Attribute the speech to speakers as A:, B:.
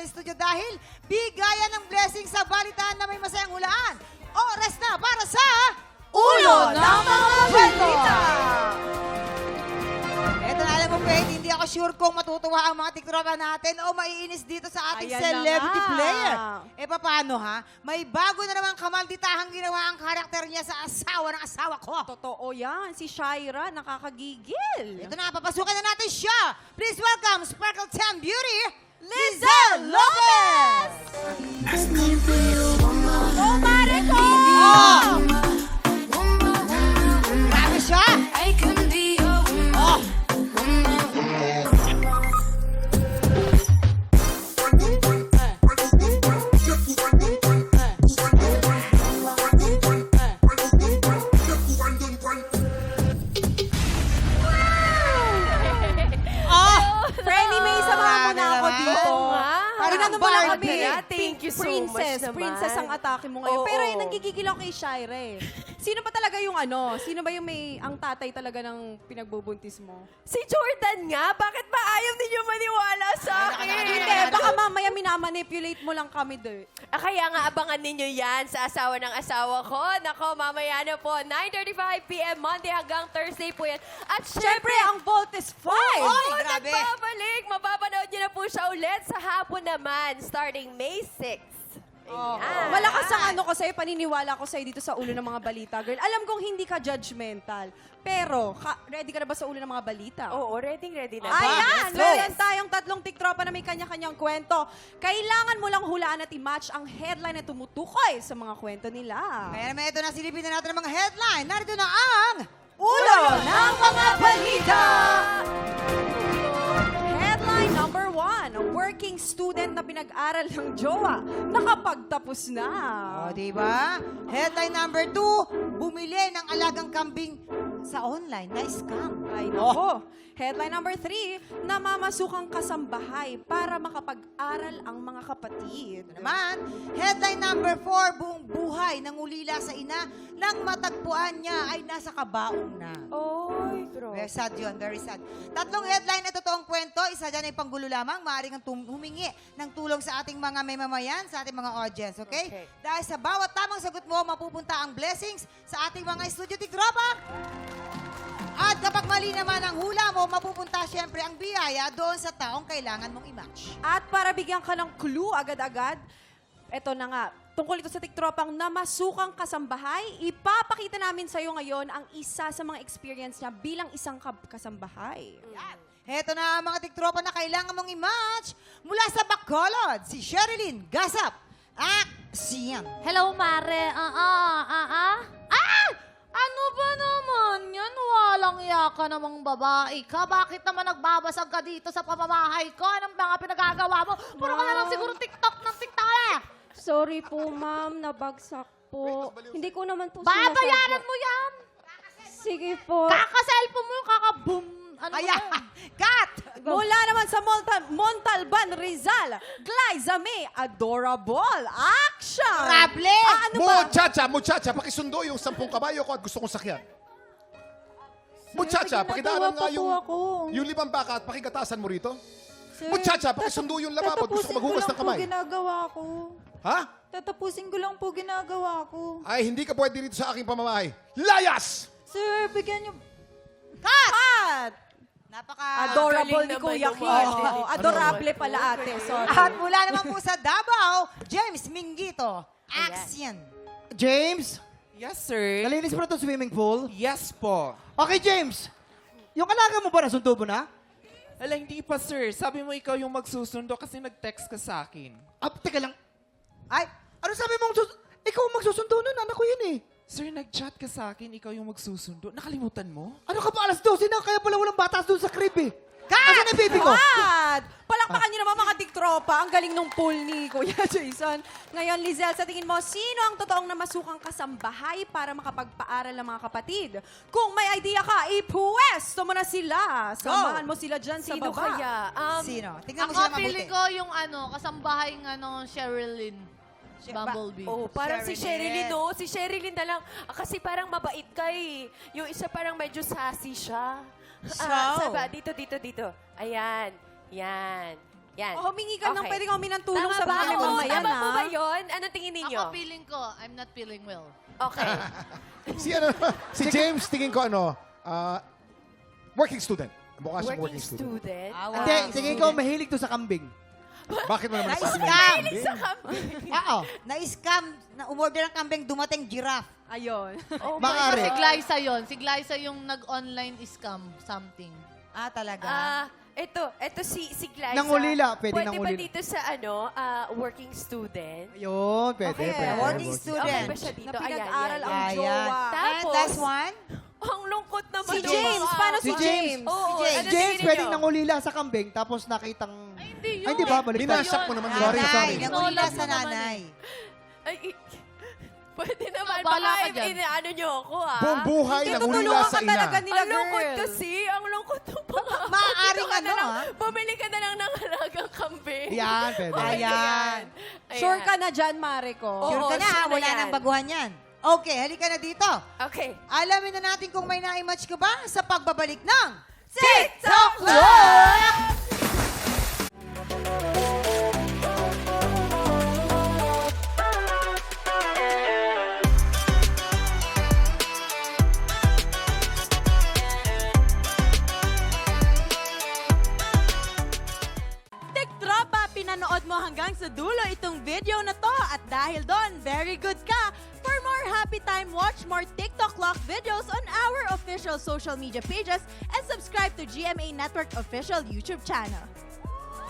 A: sa studio dahil bigayan ng blessing sa balitaan na may masayang hulaan. Oras na para sa
B: Ulo ng mga balita!
A: Eto na, alam mo, Faith, hindi ako sure kung matutuwa ang mga tiktropa natin o maiinis dito sa ating
B: Ayan na
A: celebrity
B: nga.
A: player. E paano ha? May bago na namang kamalditahang ginawa ang karakter niya sa asawa ng asawa ko.
B: Totoo yan. Si Shaira, nakakagigil.
A: Ito na, papasukan na natin siya. Please welcome Sparkle 10 Beauty, Lizelle Lopez!
B: Oh, mare ko!
A: Oh! Grabe siya! Oh!
B: Frenny, may samahan mo na ako
A: naman.
B: dito.
C: Oo nga.
A: Parang
B: Inano mo na
A: Barbie.
B: kami.
C: Thank you so
B: Princess,
C: much naman.
B: princess ang atake mo ngayon.
C: Oo.
B: Pero nanggigigil ako kay Shaira eh. Sino ba talaga yung ano? Sino ba yung ang tatay talaga ng pinagbubuntis mo?
C: Si Jordan nga, bakit ba ayaw ninyo maniwala sa akin?
B: Hindi, baka mamaya minamanipulate mo lang kami doon.
C: Kaya nga abangan ninyo yan sa asawa ng asawa ko. Nako, mamaya na po, 9:35 p.m. Monday hanggang Thursday po yan. At
B: Siyempre,
C: syempre,
B: ang Vault is 5.
A: Oy, grabe.
C: nagbabalik. Mapapanood nyo na po siya ulit sa hapon naman, starting May 6. Ayan.
B: Malakas ang ano ko sa'yo, paniniwala ko sa'yo dito sa ulo ng mga balita, girl. Alam kong hindi ka judgmental. Pero, ready ka na ba sa ulo ng mga balita?
C: Oo, ready na.
B: Ayan!
A: Let's go.
B: Meron tayong tatlong tiktropa na may kanya-kanyang kwento. Kailangan mo lang hulaan at i-match ang headline na tumutukoy sa mga kwento nila.
A: Kaya naman ito na, silipin na natin ang mga headline. Narito na ang
B: Ulo ng mga balita! Headline number 1, a working student na pinag-aral ng jowa, nakapagtapos na.
A: O, diba? Headline number 2, bumili ng alagang kambing sa online na scam.
B: Ay, nako. Headline number 3, namamasukang kasambahay para makapag-aral ang mga kapatid.
A: Ito naman, headline number 4, buong buhay ng ulila sa ina nang matagpuan niya ay nasa kabaong na.
C: Oy, bro.
A: Very sad yun, very sad. Tatlong headline na totoong kwento, isa dyan ay panggulo lamang, maaaring ang humingi ng tulong sa ating mga may mamayan, sa ating mga audience, okay?
C: Okay.
A: Dahil sa bawat tamang sagot mo, mapupunta ang blessings sa ating mga studio tiktropa. At kapag mali naman ang hula mo, mapupunta siyempre ang biyaya doon sa taong kailangan mong i-match.
B: At para bigyan ka ng clue agad-agad, eto na nga, tungkol ito sa tiktropang namasukang kasambahay, ipapakita namin sa'yo ngayon ang isa sa mga experience niya bilang isang kasambahay.
A: Yan. Heto na ang mga tiktropa na kailangan mong i-match. Mula sa Bacolod, si Sherilyn Gasap. Action!
D: Hello, Mare. Ano ba naman yan? Walang yaka namang babae ka. Bakit naman nagbabasag ka dito sa pamamahay ko? Anong mga pinagagawa mo? Puro ka na lang siguro TikTok ng TikTok eh.
E: Sorry po, ma'am. Nabagsak po. Hindi ko naman po
D: Babayaran mo yan.
E: Sige po.
D: Kaka-cellphone mo yung kaka-boom. Ano
A: Ayan!
D: yan?
A: Cut!
B: Mula naman sa Montalban, Rizal, Glyza May, Adorable, action!
A: Rable!
B: Ano ba?
F: Muchacha, pakisundo yung 10 kabayo ko at gusto kong sakyan. Muchacha, pakidaanan nga yung 5 baka at pakigatasan mo rito. Muchacha, pakisundo yung lababo at gusto ko maghugas ng kamay.
G: Ginagawa ko.
F: Ha?
G: Tatapusin ko lang po ginagawa ko.
F: Ay, hindi ka pwede dito sa aking pamamahay. Layas!
G: Sir, bigyan niyo...
B: Cut!
A: Napaka...
B: Adorable ni
C: galing
B: Kuya
C: naman
B: Kim.
C: yung ate.
B: Oo, adorable pala ate. Sorry.
A: At mula naman po sa Davao, James Mingito. Action!
H: James,
I: Yes, sir.
H: nalinis mo na itong swimming pool?
I: Yes po.
H: Okay, James. Yung alaga mo ba, nasundo mo na?
I: Ala, hindi pa, sir. Sabi mo ikaw yung magsusundo kasi nag-text ka sa akin.
H: Teka lang. Ay, ano sabi mong ikaw ang magsusundo nun? Anak ko yun eh.
I: Sir, nag-chat ka sa akin, ikaw yung magsusundo. Nakalimutan mo?
H: Ano ka ba, alas 12 na? Kaya pala walang batas doon sa crib eh. Asan ang baby ko?
B: What? Palakpakan niyo naman mga tiktropa. Ang galing nung pool ni Kuya Jason. Ngayon, Lizelle, sa tingin mo, sino ang totoong namasukang kasambahay para makapagpaaral ng mga kapatid? Kung may idea ka, ipuwesto mo na sila. Samahan mo sila dyan sa
C: Sino
B: baba.
C: kaya?
A: Sino? Tingnan mo
D: Ako,
A: siya mabuti.
D: pili ko yung kasambahay ng Sherilyn. Bumblebee.
C: Oh, parang si
A: Sherilyn.
C: Sherilyn, no? Si Sherilyn na lang. Kasi parang mabait ka eh. Yung isa parang medyo sassy siya.
A: So?
C: Saba, dito. Ayan. Yan. Yan.
B: O, humingi ka ng
C: Okay.
B: pwede ka humingi ng tulong
D: Tama
B: sa
D: ba
B: bahay
D: ako?
B: mamaya
C: Tama
B: na.
C: po ba yun? Anong tingin ninyo?
D: Ako feeling ko, I'm not feeling well.
C: Okay.
F: Si James, tingin ko working student. Mukha siyang
C: Working
F: working student.
C: student.
H: Hindi, tingin ko mahilig to sa kambing.
F: Bakit mo naman nasabi?
A: Na-scam.
C: Sa kambing.
H: Oo.
A: Na-scam. Na-umorder ng kambing, dumating giraffe.
B: Ayun.
C: Oh my
H: Maaari.
D: Si
C: God.
D: Glyza yun. Si Glyza yung nag-online scam something.
A: Ah, talaga?
C: Ito si Glyza.
H: Nangulila, pwede
C: Pwede ba
H: nangulila.
C: dito sa working student?
H: Ayun, pwede,
A: Okay,
H: pwede.
A: working
C: Okay
A: student.
C: ba siya dito?
B: Na pinag-aral ang
A: Ayan.
B: jowa.
A: And
C: Tapos,
A: last one?
C: ang lungkot naman.
B: Si
C: nung
B: James,
C: mga-
B: paano
H: Si James.
C: Oo,
A: Si James.
C: ano
H: James,
C: tingin
H: pwedeng
C: ninyo?
H: nangulila sa kambing tapos nakitang...
D: Ay, hindi yun.
H: Ay, di ba? Baliktad.
F: Binasak mo naman.
H: Sorry,
A: Nanay,
H: sorry.
A: nangulila
D: Tinola
A: sa
D: mo naman
A: nanay.
C: Ay, pwede naman.
D: Bahala
C: Baka
D: ka dyan.
C: inaano nyo ako, ha?
F: Buong buhay
B: Hindi,
F: nangulila
B: tutulungan
F: sa
B: ka talaga
F: ina.
B: nila,
C: Ang lungkot
B: girl.
C: kasi. Ang lungkot ng mga...
A: Maaaring
C: Dito ka na
A: ano,
C: lang,
A: ha?
C: Bumili ka na lang ng halagang kambing.
H: Yan, pwede.
A: Ayan.
B: Sure ka na dyan, Mariko.
A: Sure ka na,
C: sure
A: ha?
C: na
A: Wala
C: yan.
A: nang baguhan yan. Okay, halika na dito.
C: Okay.
A: Alamin na natin kung may na-match ka ba sa pagbabalik ng
C: TikTok
A: Look!
B: Tiktropa, pinanood mo hanggang sa dulo itong video na to at dahil doon, very good ka. For more happy time, watch more TikTok Lock videos on our official social media pages and subscribe to GMA Network official YouTube channel.